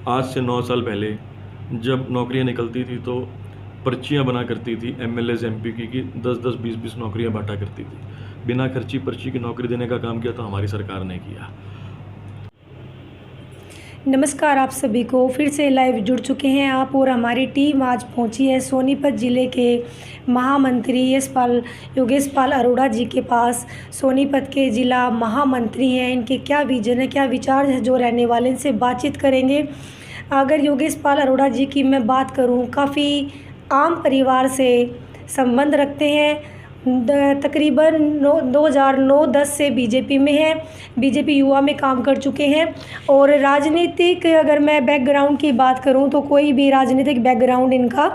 आज से 9 साल पहले जब नौकरियां निकलती थी तो पर्चियां बना करती थी एमएलए एमपी की 10-10 20-20 नौकरियां बांटा करती थी। बिना खर्ची पर्ची की नौकरी देने का काम किया तो हमारी सरकार ने किया। नमस्कार, आप सभी को फिर से लाइव जुड़ चुके हैं आप और हमारी टीम आज पहुंची है सोनीपत ज़िले के महामंत्री योगेश पाल अरोड़ा जी के पास। सोनीपत के ज़िला महामंत्री हैं, इनके क्या विजन है, क्या विचार है जो रहने वाले, इनसे बातचीत करेंगे। अगर योगेश पाल अरोड़ा जी की मैं बात करूं, काफ़ी आम परिवार से संबंध रखते हैं। तकरीबन 2009-10 से बीजेपी में है, बीजेपी युवा में काम कर चुके हैं। और राजनीतिक अगर मैं बैकग्राउंड की बात करूं तो कोई भी राजनीतिक बैकग्राउंड इनका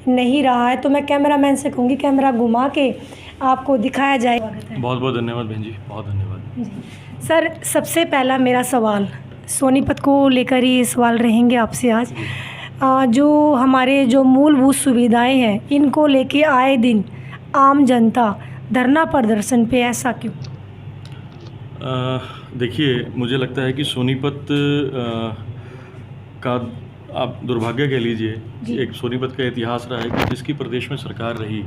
नहीं रहा है। तो मैं कैमरामैन से कहूँगी कैमरा घुमा के आपको दिखाया जाए। बहुत बहुत धन्यवाद बहन जी, बहुत धन्यवाद जी सर, सबसे पहला मेरा सवाल सोनीपत को लेकर ही सवाल रहेंगे आपसे आज। जो हमारे जो मूलभूत सुविधाएं हैं, इनको लेके आए दिन आम जनता धरना प्रदर्शन पे, ऐसा क्यों? देखिए, मुझे लगता है कि सोनीपत का आप दुर्भाग्य कह लीजिए, एक सोनीपत का इतिहास रहा है कि जिसकी प्रदेश में सरकार रही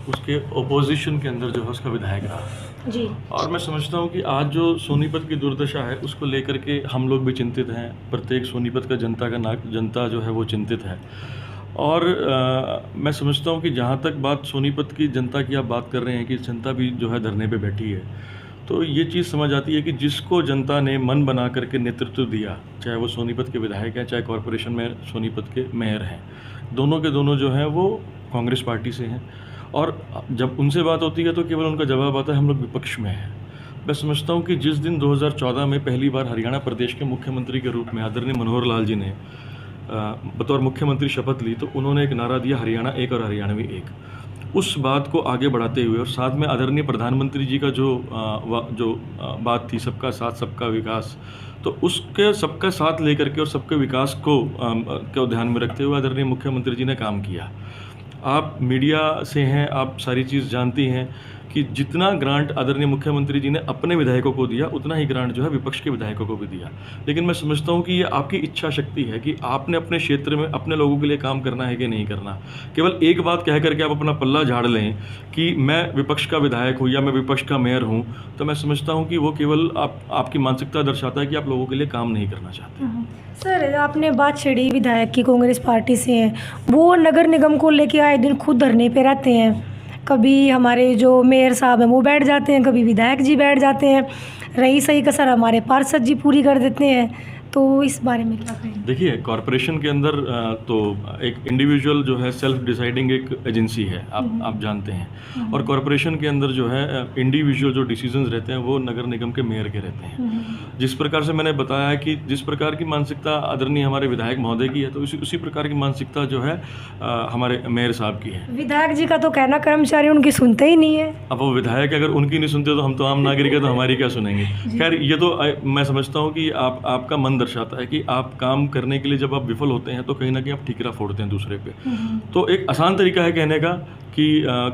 उसके ओपोजिशन के अंदर जो है उसका विधायक रहा जी। और मैं समझता हूँ कि आज जो सोनीपत की दुर्दशा है उसको लेकर के हम लोग भी चिंतित हैं। प्रत्येक सोनीपत का जनता जो है वो चिंतित है। और मैं समझता हूँ कि जहाँ तक बात सोनीपत की जनता की आप बात कर रहे हैं कि जनता भी जो है धरने पे बैठी है, तो ये चीज़ समझ आती है कि जिसको जनता ने मन बना करके नेतृत्व दिया, चाहे वो सोनीपत के विधायक हैं, चाहे कॉरपोरेशन में सोनीपत के मेयर हैं, दोनों के दोनों जो हैं वो कांग्रेस पार्टी से हैं। और जब उनसे बात होती है तो केवल उनका जवाब आता है हम लोग विपक्ष में हैं। मैं समझता हूँ कि जिस दिन 2014 में पहली बार हरियाणा प्रदेश के मुख्यमंत्री के रूप में आदरणीय मनोहर लाल जी ने बतौर मुख्यमंत्री शपथ ली, तो उन्होंने एक नारा दिया, हरियाणा एक और हरियाणवी एक। उस बात को आगे बढ़ाते हुए और साथ में आदरणीय प्रधानमंत्री जी का जो बात थी, सबका साथ सबका विकास, तो उसके सबका साथ लेकर के और सबके विकास को ध्यान में रखते हुए आदरणीय मुख्यमंत्री जी ने काम किया। आप मीडिया से हैं, आप सारी चीज़ जानती हैं कि जितना ग्रांट आदरणीय मुख्यमंत्री जी ने अपने विधायकों को दिया, उतना ही ग्रांट जो है विपक्ष के विधायकों को भी दिया। लेकिन मैं समझता हूँ कि ये आपकी इच्छा शक्ति है कि आपने अपने क्षेत्र में अपने लोगों के लिए काम करना है कि नहीं करना। केवल एक बात कह करके आप अपना पल्ला झाड़ लें कि मैं विपक्ष का विधायक हूँ या मैं विपक्ष का मेयर हूँ, तो मैं समझता हूँ कि वो केवल आपकी मानसिकता दर्शाता है कि आप लोगों के लिए काम नहीं करना चाहते। सर, आपने बात छेड़ी विधायक की, कांग्रेस पार्टी से हैं, वो नगर निगम को लेके आए दिन खुद धरने पे रहते हैं। कभी हमारे जो मेयर साहब हैं वो बैठ जाते हैं, कभी विधायक जी बैठ जाते हैं, रही सही कसर हमारे पार्षद जी पूरी कर देते हैं। तो इस बारे में क्या कहेंगे? देखिए, कॉरपोरेशन के अंदर तो एक इंडिविजुअल जो है सेल्फ डिसाइडिंग एक एजेंसी है, आप जानते हैं। और कॉरपोरेशन के अंदर जो है इंडिविजुअल जो डिसीजंस रहते हैं वो नगर निगम के मेयर के रहते हैं। जिस प्रकार से मैंने बताया है कि जिस प्रकार की मानसिकता आदरणीय हमारे विधायक महोदय की है, तो उसी प्रकार की मानसिकता जो है हमारे मेयर साहब की है। विधायक जी का तो कहना कर्मचारी उनकी सुनते ही नहीं है। अब वो विधायक अगर उनकी नहीं सुनते तो हम तो आम नागरिक है, तो हमारी क्या सुनेंगे। खैर, ये तो मैं समझता हूँ कि आपका मन दर्शाता है कि आप काम करने के लिए जब आप विफल होते हैं तो कहीं ना कहीं आप ठीकरा फोड़ते हैं दूसरे पे। तो एक आसान तरीका है कहने का कि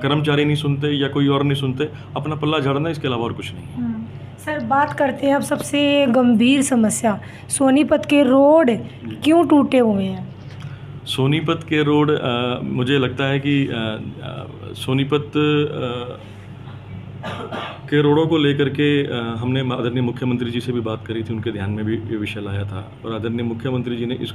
कर्मचारी नहीं सुनते या कोई और नहीं सुनते, अपना पल्ला झाड़ना, इसके अलावा और कुछ नहीं है। सर, बात करते हैं अब सबसे गंभीर समस्या, सोनीपत के रोड क्यों टूटे हुए हैं? सोनीपत के रोड मुझे लगता है कि सोनीपत के रोडों को लेकर के हमने आदरणीय मुख्यमंत्री जी से भी बात करी थी, उनके ध्यान में भी ये विषय लाया था। और आदरणीय मुख्यमंत्री जी ने इस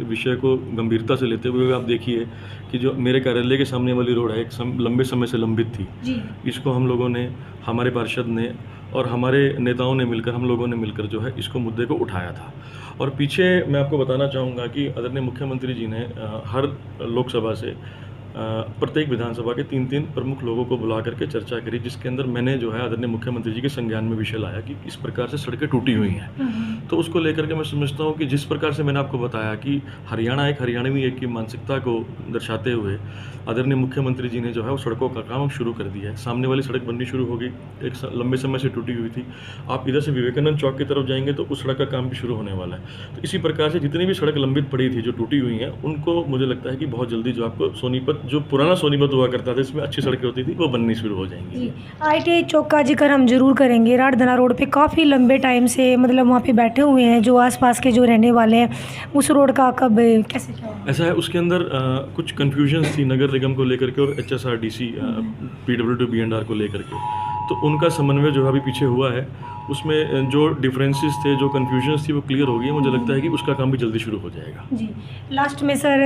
विषय को गंभीरता से लेते हुए आप देखिए कि जो मेरे कार्यालय के सामने वाली रोड है, एक लंबे समय से लंबित थी जी। इसको हम लोगों ने, हमारे पार्षद ने और हमारे नेताओं ने मिलकर, हम लोगों ने मिलकर जो है इसको मुद्दे को उठाया था। और पीछे मैं आपको बताना चाहूँगा कि आदरणीय मुख्यमंत्री जी ने हर लोकसभा से प्रत्येक विधानसभा के 3-3 प्रमुख लोगों को बुला करके चर्चा करी, जिसके अंदर मैंने जो है आदरणीय मुख्यमंत्री जी के संज्ञान में विषय लाया कि इस प्रकार से सड़कें टूटी हुई हैं। तो उसको लेकर के मैं समझता हूँ कि जिस प्रकार से मैंने आपको बताया कि हरियाणा एक हरियाणवी एक की मानसिकता को दर्शाते हुए आदरणीय मुख्यमंत्री जी ने जो है वो सड़कों का काम शुरू कर दिया है। सामने वाली सड़क बननी शुरू हो गई, एक लंबे समय से टूटी हुई थी। आप इधर से विवेकानंद चौक की तरफ जाएंगे तो उस सड़क का काम भी शुरू होने वाला है। तो इसी प्रकार से जितनी भी सड़क लंबित पड़ी थी, जो टूटी हुई हैं, उनको मुझे लगता है कि बहुत जल्दी जो आपको सोनीपत जो पुराना सोनीपत हुआ करता था, इसमें अच्छी सड़कें होती थी, वो बननी शुरू हो जाएंगी। जी, ITI चौक का जिक्र हम ज़रूर करेंगे। राठधना रोड पे काफ़ी लंबे टाइम से मतलब वहाँ पे बैठे हुए हैं जो आसपास के जो रहने वाले हैं। उस रोड का कब कैसे क्या होगा? ऐसा है, उसके अंदर कुछ कन्फ्यूजन्स थी नगर निगम को लेकर के और HSRDC PWD B&R को लेकर के, तो उनका समन्वय जो है अभी पीछे हुआ है। उसमें जो डिफरेंसेस थे, जो कन्फ्यूजन्स थी, वो क्लियर हो गई है। मुझे लगता है कि उसका काम भी जल्दी शुरू हो जाएगा। जी, लास्ट में सर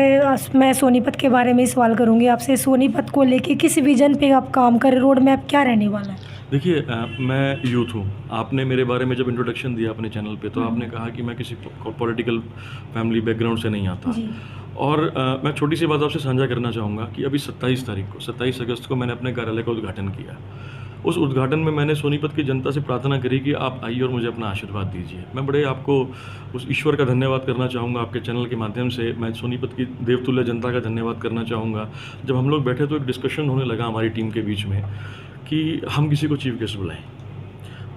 मैं सोनीपत के बारे में सवाल करूँगी आपसे। सोनीपत को लेके किस विजन पे आप काम कर रहे, रोड मैप क्या रहने वाला है? देखिए, मैं यूथ हूँ। आपने मेरे बारे में जब इंट्रोडक्शन दिया अपने चैनल पे, तो आपने कहा कि मैं किसी पॉलिटिकल फैमिली बैकग्राउंड से नहीं आता। जी। और मैं छोटी सी बात आपसे साझा करना चाहूँगा कि अभी 27 अगस्त को मैंने अपने कार्यालय का उद्घाटन किया। उस उद्घाटन में मैंने सोनीपत की जनता से प्रार्थना करी कि आप आइए और मुझे अपना आशीर्वाद दीजिए। मैं बड़े आपको उस ईश्वर का धन्यवाद करना चाहूँगा, आपके चैनल के माध्यम से मैं सोनीपत की देवतुल्य जनता का धन्यवाद करना चाहूँगा। जब हम लोग बैठे तो एक डिस्कशन होने लगा हमारी टीम के बीच में कि हम किसी को चीफ गेस्ट बुलाएं,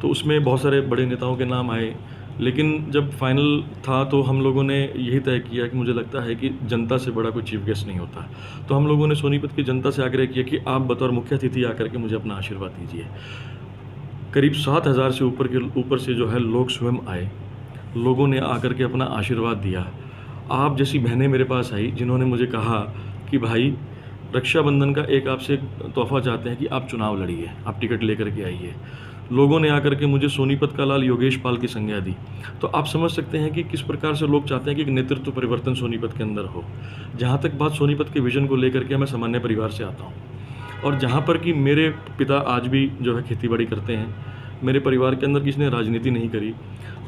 तो उसमें बहुत सारे बड़े नेताओं के नाम आए, लेकिन जब फाइनल था तो हम लोगों ने यही तय किया कि मुझे लगता है कि जनता से बड़ा कोई चीफ गेस्ट नहीं होता। तो हम लोगों ने सोनीपत की जनता से आग्रह किया कि आप बतौर मुख्य अतिथि आकर के मुझे अपना आशीर्वाद दीजिए। करीब 7,000 से ऊपर से जो है लोग स्वयं आए, लोगों ने आकर के अपना आशीर्वाद दिया। आप जैसी बहनें मेरे पास आई जिन्होंने मुझे कहा कि भाई, रक्षाबंधन का एक आपसे तोहफा चाहते हैं कि आप चुनाव लड़िए, आप टिकट लेकर के आइए। लोगों ने आकर के मुझे सोनीपत का लाल योगेश पाल की संज्ञा दी। तो आप समझ सकते हैं कि किस प्रकार से लोग चाहते हैं कि एक नेतृत्व परिवर्तन सोनीपत के अंदर हो। जहाँ तक बात सोनीपत के विजन को लेकर के, मैं सामान्य परिवार से आता हूँ और जहाँ पर कि मेरे पिता आज भी जो है खेतीबाड़ी करते हैं, मेरे परिवार के अंदर किसी ने राजनीति नहीं करी।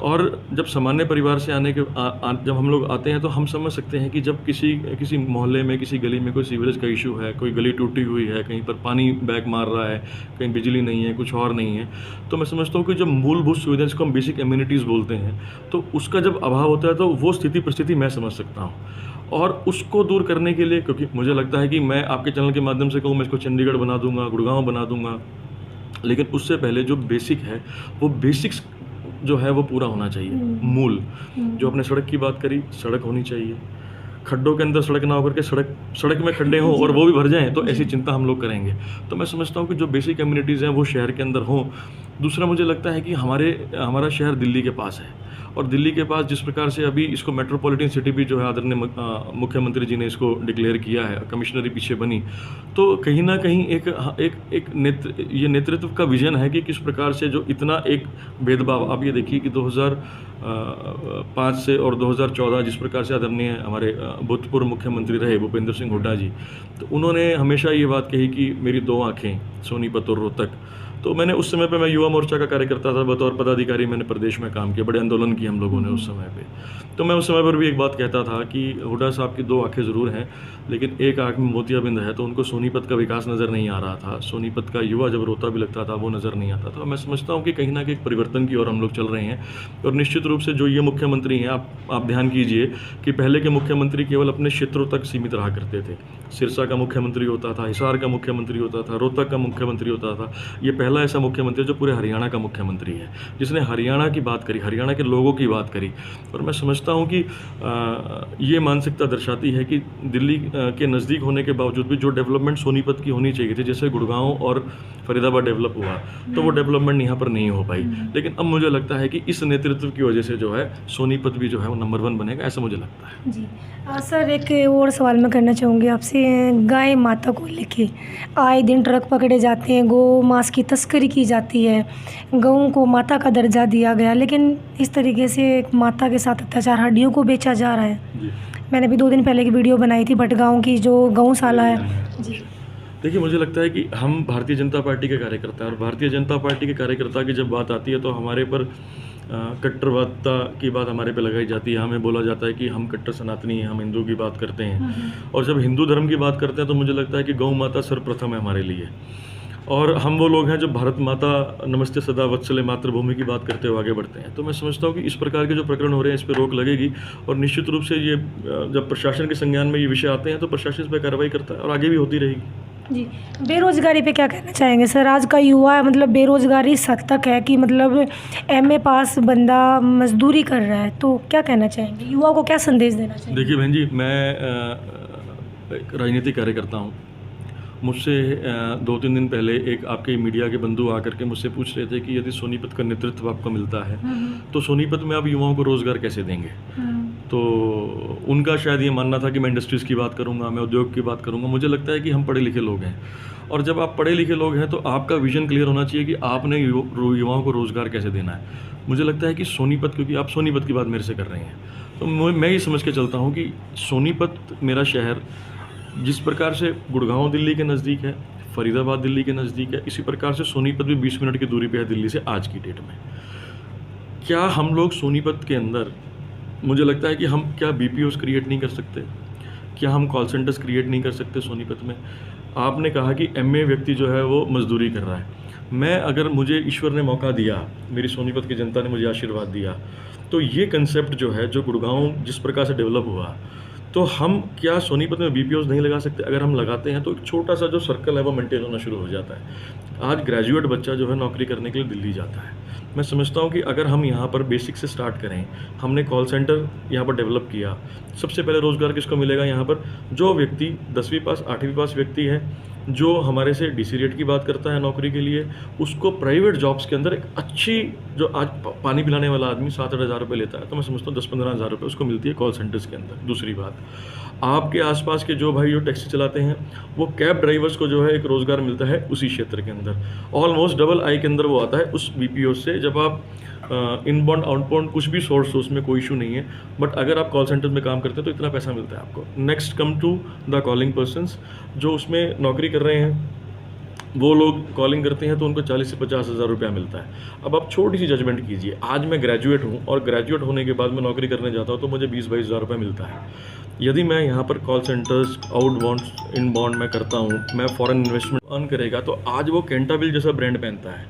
और जब सामान्य परिवार से आने के जब हम लोग आते हैं तो हम समझ सकते हैं कि जब किसी मोहल्ले में, किसी गली में कोई सीवरेज का इशू है, कोई गली टूटी हुई है, कहीं पर पानी बैक मार रहा है, कहीं बिजली नहीं है, कुछ और नहीं है, तो मैं समझता हूँ कि जब मूलभूत सुविधाएं, जिसको हम बेसिक एम्यूनिटीज़ बोलते हैं, तो उसका जब अभाव होता है तो वो स्थिति परिस्थिति मैं समझ सकता हूँ। और उसको दूर करने के लिए, क्योंकि मुझे लगता है कि मैं आपके चैनल के माध्यम से कहूँ मैं इसको चंडीगढ़ बना दूंगा, गुड़गांव बना दूंगा, लेकिन उससे पहले जो बेसिक है, वो बेसिक्स जो है वो पूरा होना चाहिए। मूल जो अपने सड़क की बात करी, सड़क होनी चाहिए। खड्डों के अंदर सड़क ना होकर के सड़क में खड्डे हों और वो भी भर जाएं, तो ऐसी चिंता हम लोग करेंगे। तो मैं समझता हूँ कि जो बेसिक कम्युनिटीज़ हैं वो शहर के अंदर हों। दूसरा, मुझे लगता है कि हमारा शहर दिल्ली के पास है और दिल्ली के पास जिस प्रकार से अभी इसको मेट्रोपॉलिटन सिटी भी जो है आदरणीय मुख्यमंत्री जी ने इसको डिक्लेयर किया है, कमिश्नरी पीछे बनी, तो कहीं ना कहीं एक नेतृत्व का विजन है कि किस प्रकार से जो इतना एक भेदभाव, आप ये देखिए कि 2005 से और 2014 जिस प्रकार से आदरणीय हमारे भूतपूर्व मुख्यमंत्री रहे भूपेंद्र सिंह हुड्डा जी, तो उन्होंने हमेशा ये बात कही कि मेरी दो आँखें, सोनीपत और रोहतक। तो मैंने उस समय पे, मैं युवा मोर्चा का कार्यकर्ता था, बतौर पदाधिकारी मैंने प्रदेश में काम किया, बड़े आंदोलन किए हम लोगों ने उस समय पे। तो मैं उस समय पर भी एक बात कहता था कि हुड्डा साहब की दो आंखें ज़रूर हैं, लेकिन एक आंख में मोतियाबिंद है, तो उनको सोनीपत का विकास नज़र नहीं आ रहा था। सोनीपत का युवा जब रोता भी लगता था वो नज़र नहीं आता था। मैं समझता हूँ कि कहीं ना कहीं एक परिवर्तन की ओर हम लोग चल रहे हैं। और निश्चित रूप से जो ये मुख्यमंत्री हैं, आप ध्यान कीजिए कि पहले के मुख्यमंत्री केवल अपने क्षेत्रों तक सीमित रहा करते थे। सिरसा का मुख्यमंत्री होता था, हिसार का मुख्यमंत्री होता था, रोहतक का मुख्यमंत्री होता था। ये पहला ऐसा मुख्यमंत्री जो पूरे हरियाणा का मुख्यमंत्री है, जिसने हरियाणा की बात करी, हरियाणा के लोगों की बात करी। और मैं समझता हूँ कि ये मानसिकता दर्शाती है कि दिल्ली के नज़दीक होने के बावजूद भी जो डेवलपमेंट सोनीपत की होनी चाहिए थी, जैसे गुड़गांव और फरीदाबाद डेवलप हुआ, तो वो डेवलपमेंट यहाँ पर नहीं हो पाई। लेकिन अब मुझे लगता है कि इस नेतृत्व की वजह से जो है सोनीपत भी जो है वो नंबर 1 बनेगा, ऐसा मुझे लगता है। जी सर, एक और सवाल मैं करना चाहूँगी आपसे। गाय माता को लेके आए दिन ट्रक पकड़े जाते हैं, गौ मांस की तस्करी की जाती है, गऊ को माता का दर्जा दिया गया, लेकिन इस तरीके से माता के साथ अत्याचार, हड्डियों को बेचा जा रहा है। जी। मैंने भी 2 दिन पहले की वीडियो बनाई थी भटगांव की, जो गौशाला है। जी, देखिए, मुझे लगता है कि हम भारतीय जनता पार्टी के कार्यकर्ता हैं और भारतीय जनता पार्टी के कार्यकर्ता की जब बात आती है तो हमारे पर कट्टरवादिता की बात हमारे पे लगाई जाती है। हमें बोला जाता है कि हम कट्टर सनातनी हैं, हम हिंदू की बात करते हैं। और जब हिंदू धर्म की बात करते हैं तो मुझे लगता है कि गौ माता सर्वप्रथम है हमारे लिए। और हम वो लोग हैं जो भारत माता नमस्ते सदा वत्सले मातृभूमि की बात करते हुए आगे बढ़ते हैं। तो मैं समझता हूँ कि इस प्रकार के जो प्रकरण हो रहे हैं इस पर रोक लगेगी और निश्चित रूप से ये जब प्रशासन के संज्ञान में ये विषय आते हैं तो प्रशासन इस पर कार्रवाई करता है और आगे भी होती रहेगी। जी। बेरोज़गारी पे क्या कहना चाहेंगे सर? आज का युवा मतलब बेरोज़गारी इस हद तक है कि मतलब MA पास बंदा मजदूरी कर रहा है, तो क्या कहना चाहेंगे? युवा को क्या संदेश देना चाहिए? देखिए बहन जी, मैं एक राजनीतिक कार्यकर्ता हूँ मुझसे 2-3 दिन पहले एक आपके मीडिया के बंधु आकर के मुझसे पूछ रहे थे कि यदि सोनीपत का नेतृत्व आपको मिलता है तो सोनीपत में आप युवाओं को रोज़गार कैसे देंगे। तो उनका शायद ये मानना था कि मैं इंडस्ट्रीज़ की बात करूँगा, मैं उद्योग की बात करूँगा। मुझे लगता है कि हम पढ़े लिखे लोग हैं, और जब आप पढ़े लिखे लोग हैं तो आपका विज़न क्लियर होना चाहिए कि आपने युवाओं को रोज़गार कैसे देना है। मुझे लगता है कि सोनीपत, क्योंकि आप सोनीपत की बात मेरे से कर रहे हैं, तो मैं ये समझ के चलता हूँ कि सोनीपत मेरा शहर जिस प्रकार से गुड़गांव दिल्ली के नज़दीक है, फरीदाबाद दिल्ली के नज़दीक है, इसी प्रकार से सोनीपत भी 20 मिनट की दूरी पे है दिल्ली से आज की डेट में। क्या हम लोग सोनीपत के अंदर, मुझे लगता है कि हम क्या BPOs क्रिएट नहीं कर सकते, क्या हम कॉल सेंटर्स क्रिएट नहीं कर सकते सोनीपत में। आपने कहा कि MA व्यक्ति जो है वो मजदूरी कर रहा है। मैं, अगर मुझे ईश्वर ने मौका दिया, मेरी सोनीपत की जनता ने मुझे आशीर्वाद दिया, तो ये कंसेप्ट जो है, जो गुड़गांव जिस प्रकार से डेवलप हुआ, तो हम क्या सोनीपत में BPOs नहीं लगा सकते? अगर हम लगाते हैं तो एक छोटा सा जो सर्कल है वो मेंटेन होना शुरू हो जाता है। आज ग्रेजुएट बच्चा जो है नौकरी करने के लिए दिल्ली जाता है। मैं समझता हूँ कि अगर हम यहाँ पर बेसिक से स्टार्ट करें, हमने कॉल सेंटर यहाँ पर डेवलप किया, सबसे पहले रोज़गार किसको मिलेगा यहाँ पर? जो व्यक्ति 10वीं पास 8वीं पास व्यक्ति है, जो हमारे से DC रेट की बात करता है नौकरी के लिए, उसको प्राइवेट जॉब्स के अंदर एक अच्छी, जो आज पानी पिलाने वाला आदमी 7-8 हज़ार रुपये लेता है, तो मैं समझता हूँ 10-15 हज़ार रुपये उसको मिलती है कॉल सेंटर्स के अंदर। दूसरी बात, आपके आसपास के जो भाई जो टैक्सी चलाते हैं, वो कैब ड्राइवर्स को जो है एक रोज़गार मिलता है उसी क्षेत्र के अंदर। ऑलमोस्ट डबल आई के अंदर वो आता है उस BPO से। जब आप इनबाउंड आउटबाउंड कुछ भी सोर्स हो, उसमें कोई इशू नहीं है, बट अगर आप कॉल सेंटर में काम करते हैं तो इतना पैसा मिलता है आपको। Next come to the calling persons, जो उसमें नौकरी कर रहे हैं, वो लोग कॉलिंग करते हैं तो उनको 40 से 50 हज़ार रुपया मिलता है। अब आप छोटी सी जजमेंट कीजिए, आज मैं ग्रेजुएट हूँ और ग्रेजुएट होने के बाद मैं नौकरी करने जाता हूँ तो मुझे 20-22 हज़ार रुपये मिलता है। यदि मैं यहाँ पर कॉल सेंटर्स, आउटबाउंड, इनबाउंड मैं करता हूँ, मैं फॉरेन इन्वेस्टमेंट अर्न करेगा, तो आज वो कैंटाबिल जैसा ब्रांड पहनता है,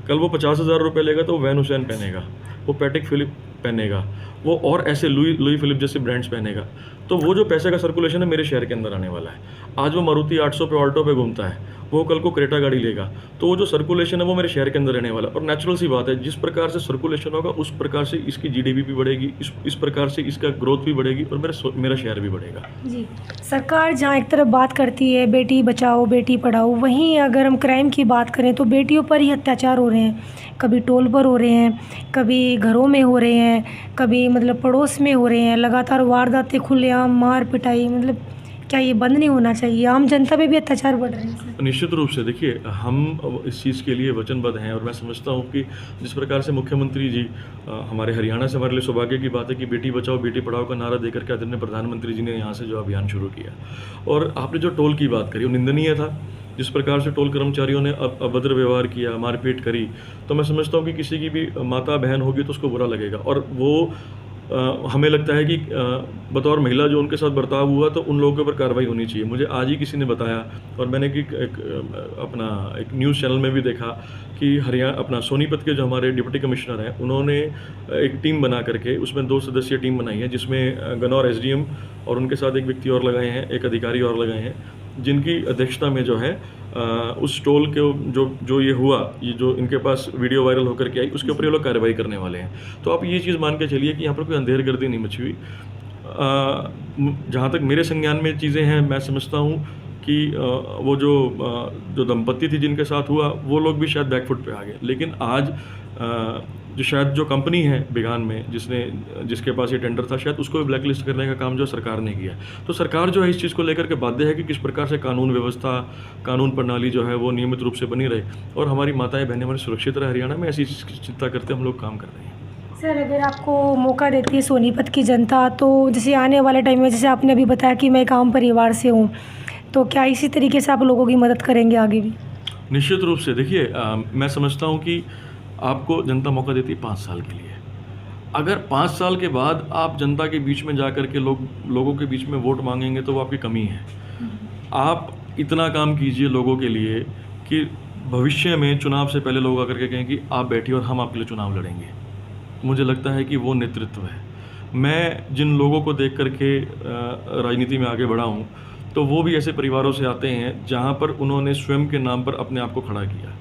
कल वो 50 हज़ार रुपये लेगा तो वैन हुसैन पहनेगा, वो पैटिक फिलिप पहनेगा, वो और ऐसे लुई फिलिप जैसे ब्रांड्स पहनेगा। तो वो जो पैसे का सर्कुलेशन है मेरे शहर के अंदर आने वाला है। आज वो मारुति 800 पे ऑल्टो पे घूमता है, वो कल को क्रेटा गाड़ी लेगा, तो वो जो सर्कुलेशन है वो मेरे शहर के अंदर रहने वाला है। और नेचुरल सी बात है, जिस प्रकार से सर्कुलेशन होगा उस प्रकार से इसकी GDP भी बढ़ेगी, इस प्रकार से इसका ग्रोथ भी बढ़ेगी और मेरा शहर भी बढ़ेगा। जी, सरकार जहाँ एक तरफ बात करती है बेटी बचाओ बेटी पढ़ाओ, वहीं अगर हम क्राइम की बात करें तो बेटियों पर ही अत्याचार हो रहे हैं। कभी टोल पर हो रहे हैं, कभी घरों में हो रहे हैं, कभी मतलब पड़ोस में हो रहे हैं। लगातार वारदातें, खुलेआम मार पिटाई, मतलब क्या ये बंद नहीं होना चाहिए? आम जनता पे भी अत्याचार बढ़ रहे हैं। निश्चित रूप से देखिए, हम इस चीज़ के लिए वचनबद्ध हैं, और मैं समझता हूँ कि जिस प्रकार से मुख्यमंत्री जी, हमारे हरियाणा से हमारे लिए सौभाग्य की बात है कि बेटी बचाओ बेटी पढ़ाओ का नारा देकर के आदरणीय प्रधानमंत्री जी ने यहाँ से जो अभियान शुरू किया। और आपने जो टोल की बात करी वो निंदनीय था। जिस प्रकार से टोल कर्मचारियों ने अभद्र व्यवहार किया, मारपीट करी, तो मैं समझता हूँ कि किसी की भी माता बहन होगी तो उसको बुरा लगेगा। और वो हमें लगता है कि बतौर महिला जो उनके साथ बर्ताव हुआ तो उन लोगों के ऊपर कार्रवाई होनी चाहिए। मुझे आज ही किसी ने बताया, और मैंने एक न्यूज़ चैनल में भी देखा कि अपना सोनीपत के जो हमारे डिप्टी कमिश्नर हैं, उन्होंने एक टीम बना करके उसमें 2 सदस्यीय टीम बनाई है, जिसमें गन्नौर SDM और उनके साथ एक व्यक्ति और लगाए हैं, एक अधिकारी और लगाए हैं, जिनकी अध्यक्षता में जो है उस टोल के जो ये हुआ, ये जो इनके पास वीडियो वायरल होकर के आई, उसके ऊपर ये लोग कार्रवाई करने वाले हैं। तो आप ये चीज़ मान के चलिए कि यहाँ पर कोई अंधेरगर्दी नहीं मची हुई। जहाँ तक मेरे संज्ञान में चीज़ें हैं, मैं समझता हूँ कि वो जो दंपत्ति थी जिनके साथ हुआ, वो लोग भी शायद बैकफुट पे आ गए। लेकिन आज जो कंपनी है बिगान में, जिसके पास ये टेंडर था, शायद उसको भी ब्लैकलिस्ट करने का काम जो सरकार ने किया। तो सरकार जो है इस चीज़ को लेकर के बाध्य है कि किस प्रकार से कानून व्यवस्था, कानून प्रणाली जो है वो नियमित रूप से बनी रहे और हमारी माताएं बहनें हमारी सुरक्षित रहे। हरियाणा में ऐसी चिंता करते हम लोग काम कर रहे हैं। सर, अगर आपको मौका देती है सोनीपत की जनता, तो जैसे आने वाले टाइम में, जैसे आपने अभी बताया कि मैं एक आम परिवार से हूँ, तो क्या इसी तरीके से आप लोगों की मदद करेंगे आगे भी? निश्चित रूप से। देखिए, मैं समझता हूँ कि आपको जनता मौका देती है 5 साल के लिए। अगर 5 साल के बाद आप जनता के बीच में जा कर के लोगों के बीच में वोट मांगेंगे तो वो आपकी कमी है। आप इतना काम कीजिए लोगों के लिए कि भविष्य में चुनाव से पहले लोग आकर के कहें कि आप बैठिए और हम आपके लिए चुनाव लड़ेंगे। मुझे लगता है कि वो नेतृत्व है। मैं जिन लोगों को देख करके राजनीति में आगे बढ़ा हूँ, तो वो भी ऐसे परिवारों से आते हैं जहाँ पर उन्होंने स्वयं के नाम पर अपने आप को खड़ा किया।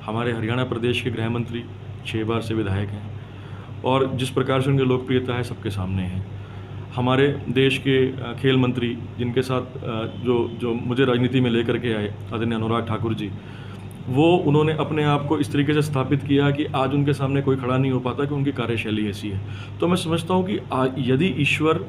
हमारे हरियाणा प्रदेश के गृह मंत्री 6 बार से विधायक हैं और जिस प्रकार से उनकी लोकप्रियता है सबके सामने है। हमारे देश के खेल मंत्री जिनके साथ जो मुझे राजनीति में लेकर के आए, आदरणीय अनुराग ठाकुर जी, वो उन्होंने अपने आप को इस तरीके से स्थापित किया कि आज उनके सामने कोई खड़ा नहीं हो पाता कि उनकी कार्यशैली ऐसी है। तो मैं समझता हूँ कि यदि ईश्वर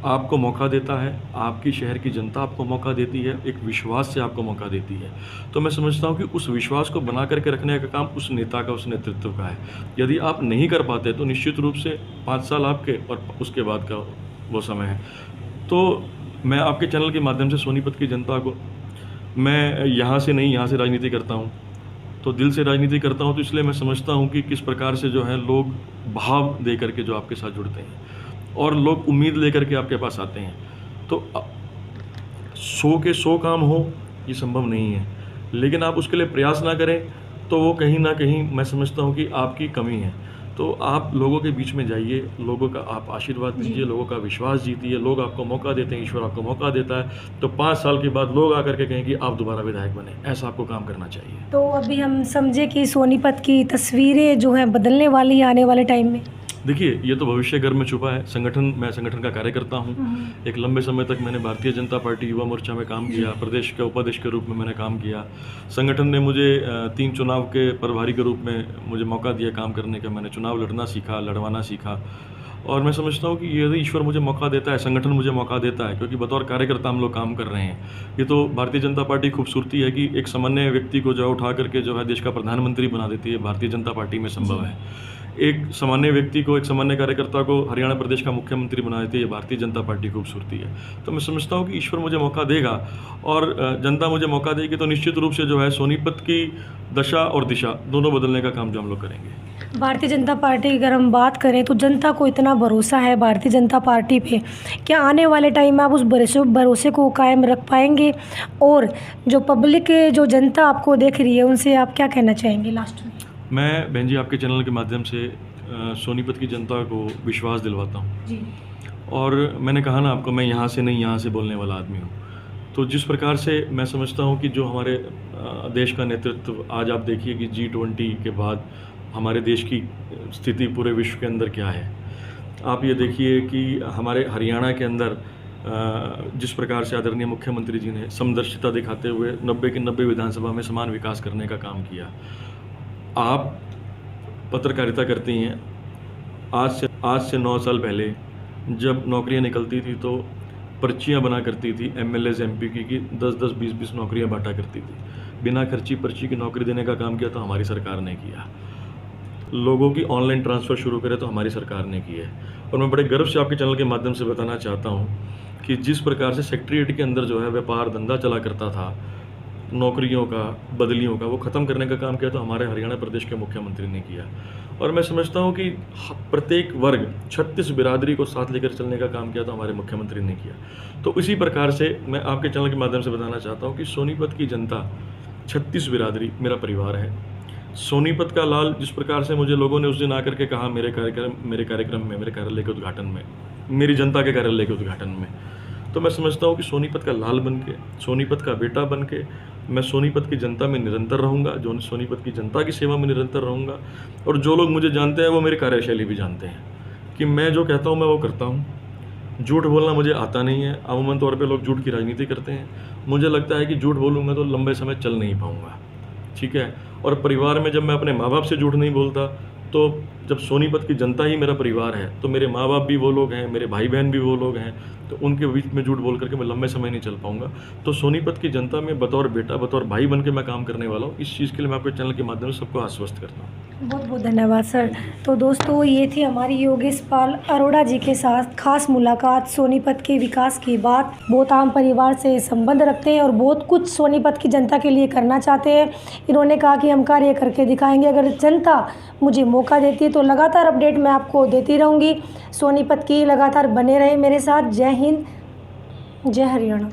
आपको मौका देता है, आपकी शहर की जनता आपको मौका देती है, एक विश्वास से आपको मौका देती है, तो मैं समझता हूँ कि उस विश्वास को बना करके रखने का काम उस नेता का, उस नेतृत्व का है। यदि आप नहीं कर पाते तो निश्चित रूप से 5 साल आपके और उसके बाद का वो समय है। तो मैं आपके चैनल के माध्यम से सोनीपत की जनता को, मैं यहाँ से नहीं, यहाँ से राजनीति करता हूँ, तो दिल से राजनीति करता हूँ, तो इसलिए मैं समझता हूँ कि किस प्रकार से जो है लोग भाव दे करके जो आपके साथ जुड़ते हैं और लोग उम्मीद लेकर के आपके पास आते हैं। तो 100 के 100 काम हो ये संभव नहीं है, लेकिन आप उसके लिए प्रयास ना करें तो वो कहीं ना कहीं मैं समझता हूँ कि आपकी कमी है। तो आप लोगों के बीच में जाइए, लोगों का आप आशीर्वाद दीजिए, लोगों का विश्वास जीतिए। लोग आपको मौका देते हैं, ईश्वर आपको मौका देता है, तो 5 साल के बाद लोग आकर के कहें कि आप दोबारा विधायक बने। ऐसा आपको काम करना चाहिए। तो अभी हम समझे कि सोनीपत की तस्वीरें जो हैं बदलने वाली है आने वाले टाइम में। देखिए, ये तो भविष्य घर में छुपा है। मैं संगठन का कार्यकर्ता हूँ। एक लंबे समय तक मैंने भारतीय जनता पार्टी युवा मोर्चा में काम किया, प्रदेश के उपाध्यक्ष के रूप में मैंने काम किया। संगठन ने मुझे 3 चुनाव के प्रभारी के रूप में मुझे मौका दिया काम करने का। मैंने चुनाव लड़ना सीखा, लड़वाना सीखा, और मैं समझता हूँ कि यदि ईश्वर मुझे मौका देता है, संगठन मुझे मौका देता है, क्योंकि बतौर कार्यकर्ता हम लोग काम कर रहे हैं। ये तो भारतीय जनता पार्टी खूबसूरती है कि एक सामान्य व्यक्ति को जो उठा करके जो है देश का प्रधानमंत्री बना देती है। भारतीय जनता पार्टी में संभव है। एक सामान्य व्यक्ति को, एक सामान्य कार्यकर्ता को हरियाणा प्रदेश का मुख्यमंत्री बना देती है। भारतीय जनता पार्टी खूबसूरती है। तो मैं समझता हूँ कि ईश्वर मुझे मौका देगा और जनता मुझे मौका देगी, तो निश्चित रूप से जो है सोनीपत की दशा और दिशा दोनों बदलने का काम जो हम लोग करेंगे। भारतीय जनता पार्टी की अगर हम बात करें तो जनता को इतना भरोसा है भारतीय जनता पार्टी पे, क्या आने वाले टाइम में आप उस भरोसे को कायम रख पाएंगे? और जो पब्लिक, जो जनता आपको देख रही है, उनसे आप क्या कहना चाहेंगे लास्ट में? मैं बहन जी आपके चैनल के माध्यम से सोनीपत की जनता को विश्वास दिलवाता हूँ जी। और मैंने कहा ना आपको, मैं यहाँ से नहीं, यहाँ से बोलने वाला आदमी हूँ। तो जिस प्रकार से मैं समझता हूँ कि जो हमारे देश का नेतृत्व, आज आप देखिए कि G20 के बाद हमारे देश की स्थिति पूरे विश्व के अंदर क्या है। आप ये देखिए कि हमारे हरियाणा के अंदर जिस प्रकार से आदरणीय मुख्यमंत्री जी ने समदर्शिता दिखाते हुए 90 की 90 विधानसभा में समान विकास करने का काम किया। आप पत्रकारिता करती हैं। आज से 9 साल पहले जब नौकरियां निकलती थी तो पर्चियां बना करती थी MLAs MP की 10-10, 20-20 नौकरियां बांटा करती थी। बिना खर्ची पर्ची की नौकरी देने का काम किया तो हमारी सरकार ने किया। लोगों की ऑनलाइन ट्रांसफ़र शुरू करे तो हमारी सरकार ने की है। और मैं बड़े गर्व से आपके चैनल के माध्यम से बताना चाहता हूँ कि जिस प्रकार से सेक्रेटरीट के अंदर जो है व्यापार धंधा चला करता था, नौकरियों का, बदलियों का, वो ख़त्म करने का काम किया तो हमारे हरियाणा प्रदेश के मुख्यमंत्री ने किया। और मैं समझता हूँ कि प्रत्येक वर्ग, 36 बिरादरी को साथ लेकर चलने का काम किया तो हमारे मुख्यमंत्री ने किया। तो इसी प्रकार से मैं आपके चैनल के माध्यम से बताना चाहता हूँ कि सोनीपत की जनता, 36 बिरादरी मेरा परिवार है। सोनीपत का लाल, जिस प्रकार से मुझे लोगों ने उस दिन आकर के कहा मेरे कार्यक्रम में, मेरे कार्यालय के उद्घाटन में, मेरी जनता के कार्यालय के उद्घाटन में, तो मैं समझता हूँ कि सोनीपत का लाल बन के, सोनीपत का बेटा बन के मैं सोनीपत की जनता में निरंतर रहूँगा, जो सोनीपत की जनता की सेवा में निरंतर रहूँगा। और जो लोग मुझे जानते हैं वो मेरी कार्यशैली भी जानते हैं कि मैं जो कहता हूँ मैं वो करता हूँ। झूठ बोलना मुझे आता नहीं है। अमूमन तौर पे लोग झूठ की राजनीति करते हैं। मुझे लगता है कि झूठ बोलूँगा तो लंबे समय चल नहीं पाऊँगा, ठीक है। और परिवार में जब मैं अपने माँ बाप से झूठ नहीं बोलता, तो जब सोनीपत की जनता ही मेरा परिवार है तो मेरे माँ बाप भी वो लोग हैं, मेरे भाई बहन भी वो लोग हैं, तो उनके बीच में झूठ बोल करके मैं लंबे समय नहीं चल पाऊंगा। तो सोनीपत की जनता में बतौर बेटा, बतौर भाई बन के मैं काम करने वाला हूँ। इस चीज़ के लिए मैं आपके चैनल के माध्यम से सबको आश्वस्त करता हूँ। बहुत बहुत धन्यवाद सर। तो दोस्तों, ये थी हमारी योगेश पाल अरोड़ा जी के साथ खास मुलाकात। सोनीपत के विकास की बात, बहुत आम परिवार से संबंध रखते हैं और बहुत कुछ सोनीपत की जनता के लिए करना चाहते हैं। इन्होंने कहा कि हम कार्य करके दिखाएंगे, अगर जनता मुझे मौका देती है तो लगातार अपडेट मैं आपको देती रहूँगी। सोनीपत की लगातार बने रहे मेरे साथ। जय हिंद, जय हरियाणा।